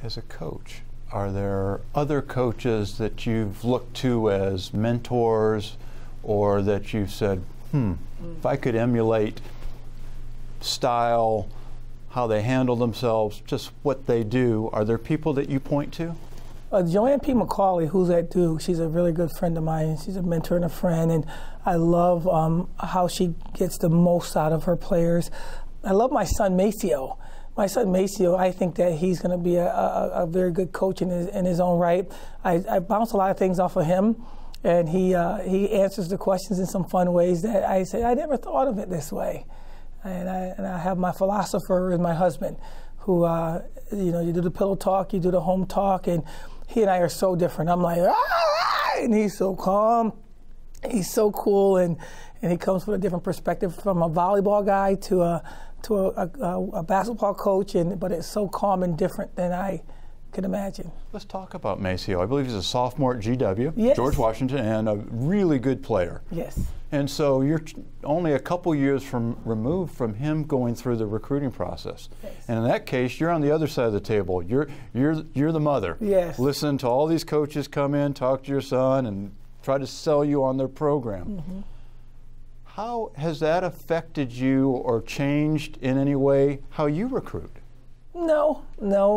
as a coach? Are there other coaches that you've looked to as mentors, or that you've said, if I could emulate style, how they handle themselves, just what they do, are there people that you point to? Joanne P. McCauley, who's at Duke, she's a really good friend of mine. She's a mentor and a friend, and I love how she gets the most out of her players. I love my son Maceo. My son Maceo, I think that he's going to be a very good coach in his own right. I bounce a lot of things off of him, and he answers the questions in some fun ways that I say, I never thought of it this way. And I have my philosopher as my husband, who, you do the pillow talk, you do the home talk, and he and I are so different. I'm like, and he's so calm. He's so cool, and he comes from a different perspective, from a volleyball guy to a basketball coach, but it's so calm and different than I can imagine. Let's talk about Maceo. I believe he's a sophomore at GW, yes. George Washington, and a really good player. Yes. And so you're only a couple years removed from him going through the recruiting process. Yes. And in that case, you're on the other side of the table. You're the mother. Yes. Listen to all these coaches come in, talk to your son, and try to sell you on their program. Mm-hmm. How has that affected you or changed in any way how you recruit? No.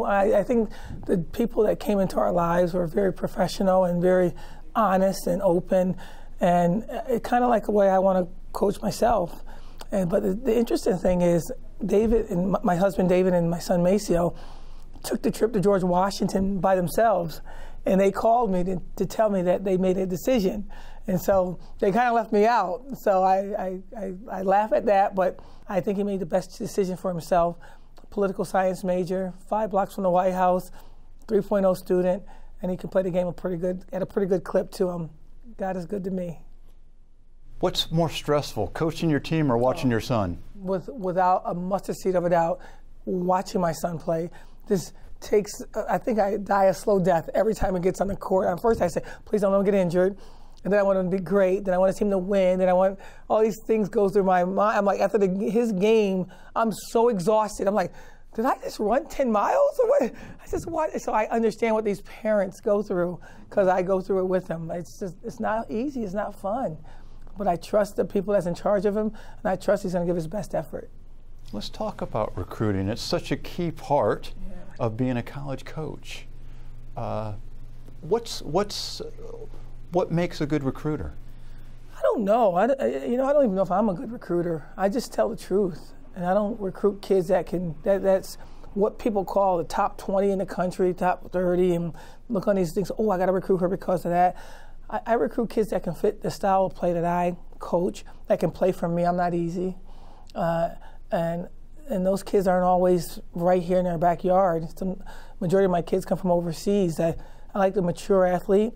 I think the people that came into our lives were very professional and very honest and open, and it kind of like the way I want to coach myself. But the interesting thing is, David and my husband David and my son Maceo took the trip to George Washington by themselves, and they called me to tell me that they made a decision. And so they kind of left me out. So I laugh at that, but I think he made the best decision for himself. Political science major, 5 blocks from the White House, 3.0 student, and he can play the game at a pretty good clip too. God is good to me. What's more stressful, coaching your team or watching your son? Without a mustard seed of a doubt, watching my son play. This takes, I think I die a slow death every time he gets on the court. At first I say, please don't let him get injured. And then I want him to be great. Then I want his team to win. Then I want all these things go through my mind. I'm like, after his game, I'm so exhausted. I'm like, did I just run 10 miles or what? I just watch. So I understand what these parents go through, because I go through it with them. It's not easy. It's not fun. But I trust the people that's in charge of him, and I trust he's going to give his best effort. Let's talk about recruiting. It's such a key part of being a college coach. What makes a good recruiter? I don't know. I don't even know if I'm a good recruiter. I just tell the truth, and I don't recruit kids that's what people call the top 20 in the country, top 30, and look on these things. Oh, I got to recruit her because of that. I recruit kids that can fit the style of play that I coach, that can play for me. I'm not easy, and those kids aren't always right here in their backyard. The majority of my kids come from overseas. I like the mature athlete.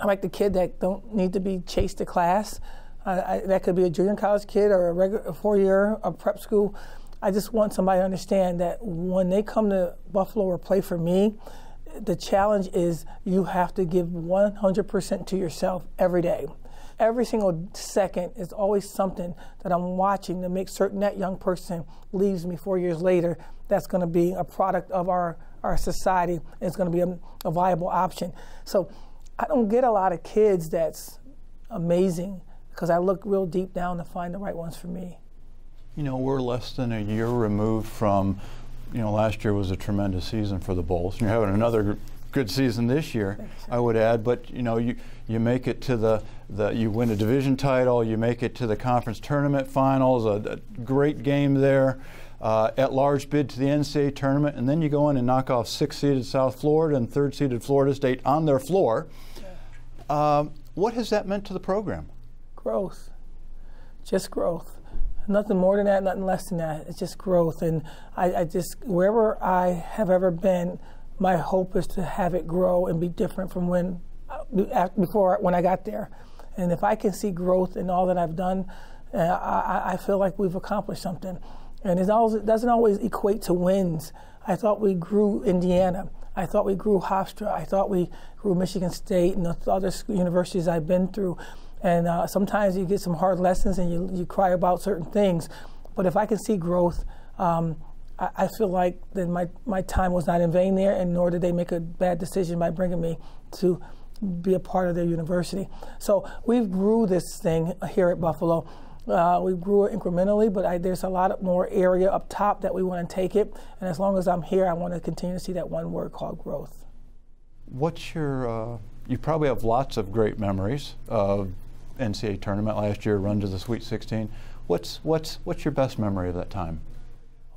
I like the kid that don't need to be chased to class. That could be a junior college kid or a regular 4-year prep school. I just want somebody to understand that when they come to Buffalo or play for me, the challenge is you have to give 100% to yourself every day. Every single second is always something that I'm watching to make certain that young person leaves me 4 years later. That's going to be a product of our society. It's going to be a viable option. So I don't get a lot of kids that's amazing, because I look real deep down to find the right ones for me. You know, we're less than a year removed from, last year was a tremendous season for the Bulls. You're having another good season this year, I would add, but you make it to you win a division title, you make it to the conference tournament finals, a great game there, at-large bid to the NCAA tournament, and then you go in and knock off 6th-seeded South Florida and 3rd-seeded Florida State on their floor. What has that meant to the program? Growth. Just growth. Nothing more than that, nothing less than that. It's just growth. And I just, wherever I have ever been, my hope is to have it grow and be different from when I got there. And if I can see growth in all that I've done, I feel like we've accomplished something. And it doesn't always equate to wins. I thought we grew Indiana. I thought we grew Hofstra. I thought we grew Michigan State and the other universities I've been through. And sometimes you get some hard lessons and you cry about certain things. But if I can see growth, I feel like then my time was not in vain there, and nor did they make a bad decision by bringing me to be a part of their university. So we've grew this thing here at Buffalo. We grew it incrementally, but there's a lot more area up top that we want to take it. And as long as I'm here, I want to continue to see that one word called growth. What's your, you probably have lots of great memories of NCAA tournament last year, run to the Sweet 16. What's your best memory of that time?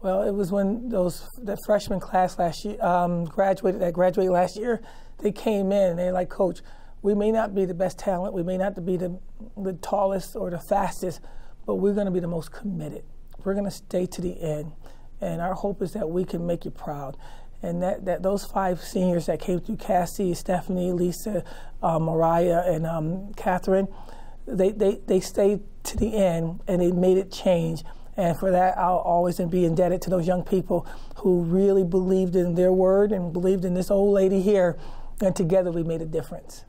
Well, it was when that freshman class last year graduated last year. They came in and they're like, Coach, we may not be the best talent, we may not be the tallest or the fastest, but we're going to be the most committed. We're going to stay to the end, and our hope is that we can make you proud. And that those 5 seniors that came through, Cassie, Stephanie, Lisa, Mariah, and Catherine, they stayed to the end and they made it change. And for that, I'll always be indebted to those young people who really believed in their word and believed in this old lady here. And together we made a difference.